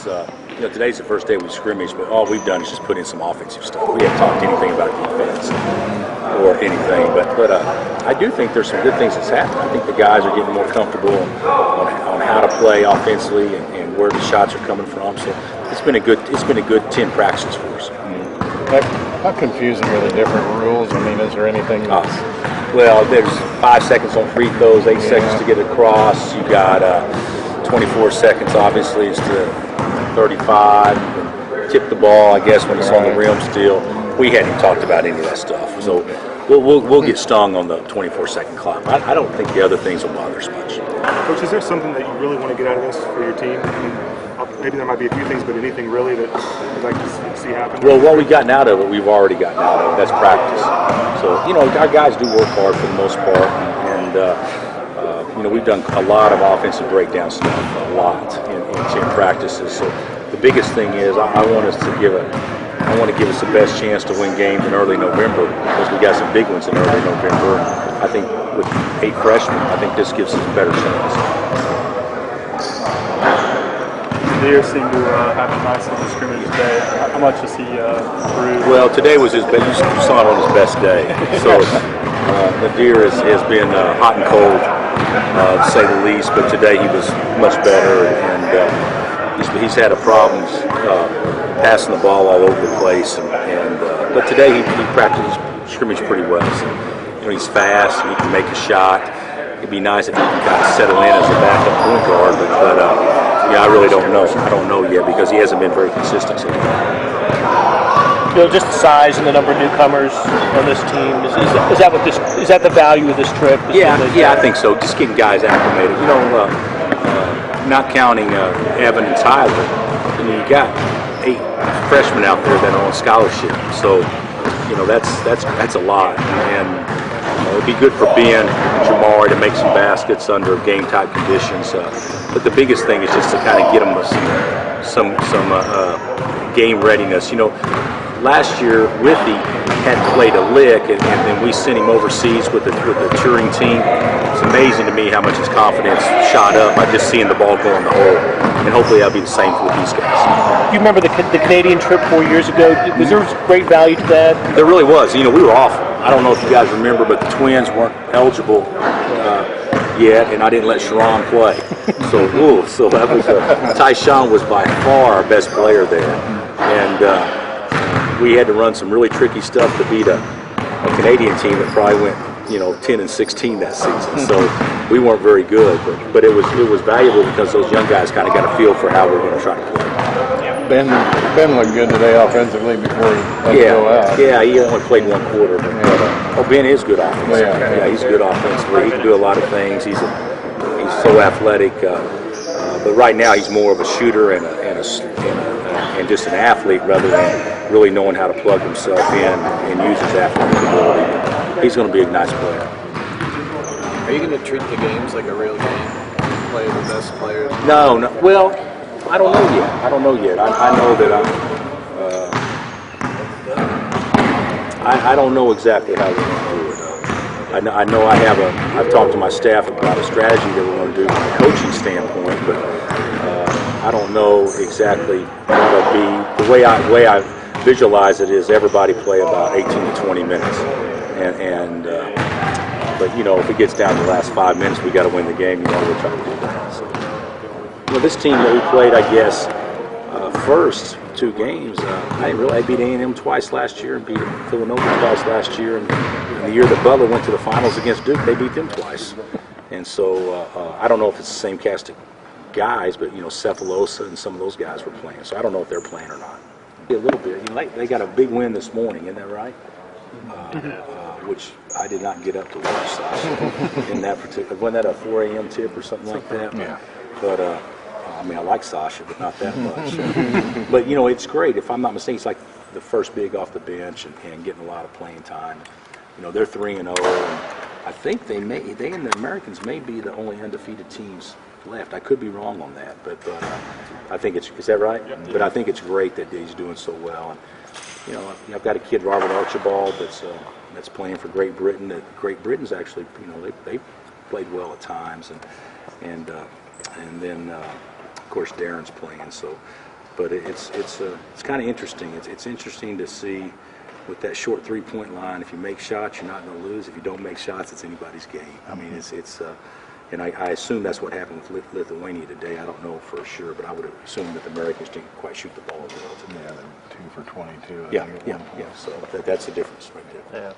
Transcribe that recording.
is, today's the first day we scrimmaged, but all we've done is just put in some offensive stuff. We haven't talked anything about defense or anything, but I do think there's some good things that's happened. I think the guys are getting more comfortable on how to play offensively and where the shots are coming from. So it's been a good 10 practices for us. How confusing are the different rules? I mean, is there anything Well, there's 5 seconds on free throws, 8 seconds to get across. You got 24 seconds, obviously, is to 35. You can tip the ball, I guess, when it's on the rim still. We hadn't talked about any of that stuff. So we'll get stung on the 24-second clock. I don't think the other things will bother us much. Coach, is there something that you really want to get out of this for your team? Maybe there might be a few things, but anything really that you'd like to see happen? Well, what we've gotten out of it, we've already gotten out of it. That's practice. So, our guys do work hard for the most part, and we've done a lot of offensive breakdown stuff, a lot in practices. So the biggest thing is I want to give us the best chance to win games in early November, because we got some big ones in early November. I think with 8 freshmen, I think this gives us a better chance. Deere seemed to have a nice little scrimmage today. How much does he improve? Well, today was his best. You saw him on his best day. So the Deere has been hot and cold, to say the least. But today he was much better, and he's had a problems passing the ball all over the place. But today he practiced scrimmage pretty well. So, he's fast. He can make a shot. It'd be nice if he can kind of settle in as a backup point guard, but I really don't know. I don't know yet because he hasn't been very consistent so far. Just the size and the number of newcomers on this team is that the value of this trip? I think so. Just getting guys acclimated. Not counting Evan and Tyler, you got 8 freshmen out there that are on scholarship. So that's a lot. And it'd be good for Ben and Jamar to make some baskets under game-type conditions. But the biggest thing is just to kind of get them some game readiness. Last year, Withy hadn't played a lick, and then we sent him overseas with the touring team. It's amazing to me how much his confidence shot up by just seeing the ball go in the hole. And hopefully that'll be the same with these guys. Do you remember the Canadian trip 4 years ago? Was there great value to that? There really was. We were awful. I don't know if you guys remember, but the Twins weren't eligible yet, and I didn't let Sharon play. So that was Tyshawn was by far our best player there, and we had to run some really tricky stuff to beat a Canadian team that probably went 10-16 that season. So we weren't very good, but it was valuable because those young guys kind of got a feel for how we're going to try to play. Ben looked good today offensively before he had to go out. Yeah, he only played 1 quarter. But Ben is good offensively. Yeah, he's good offensively. He can do a lot of things. He's so athletic. But right now he's more of a shooter and just an athlete rather than really knowing how to plug himself in and use his athletic ability. He's going to be a nice player. Are you going to treat the games like a real game? Play the best players? No. Well, I don't know yet. I know that I don't know exactly how we're going to do it. I know I've talked to my staff about a strategy that we're going to do from a coaching standpoint, but I don't know exactly what it'll be. The way I visualize it is everybody play about 18 to 20 minutes, but if it gets down to the last 5 minutes, we got to win the game. We're trying to do that. So. This team that we played, I guess, first 2 games, I beat A&M twice last year and beat Villanova twice last year. And the year that Butler went to the finals against Duke, they beat them twice. And so I don't know if it's the same cast of guys, but, Cephalosa and some of those guys were playing. So I don't know if they're playing or not. A little bit. They got a big win this morning, isn't that right? Which I did not get up to watch, Sasha, in that particular. Wasn't that a 4 a.m. tip or something like that? Yeah. But I like Sasha, but not that much. But it's great. If I'm not mistaken, it's like the first big off the bench and getting a lot of playing time. They're 3-0, and I think they and the Americans may be the only undefeated teams left. I could be wrong on that, but I think is that right? Yeah. But I think it's great that he's doing so well. And I've got a kid, Robert Archibald, that's playing for Great Britain. That Great Britain's actually, they played well at times, and then of course Darren's playing. So But it's kind of interesting. It's interesting to see with that short 3-point line. If you make shots, you're not going to lose. If you don't make shots, it's anybody's game. I mean, and I assume that's what happened with Lithuania today. I don't know for sure, but I would assume that the Americans didn't quite shoot the ball well today. Yeah, they're 2 for 22. I Yeah, think, at yeah, one point. yeah. So that's the difference right there. Yeah.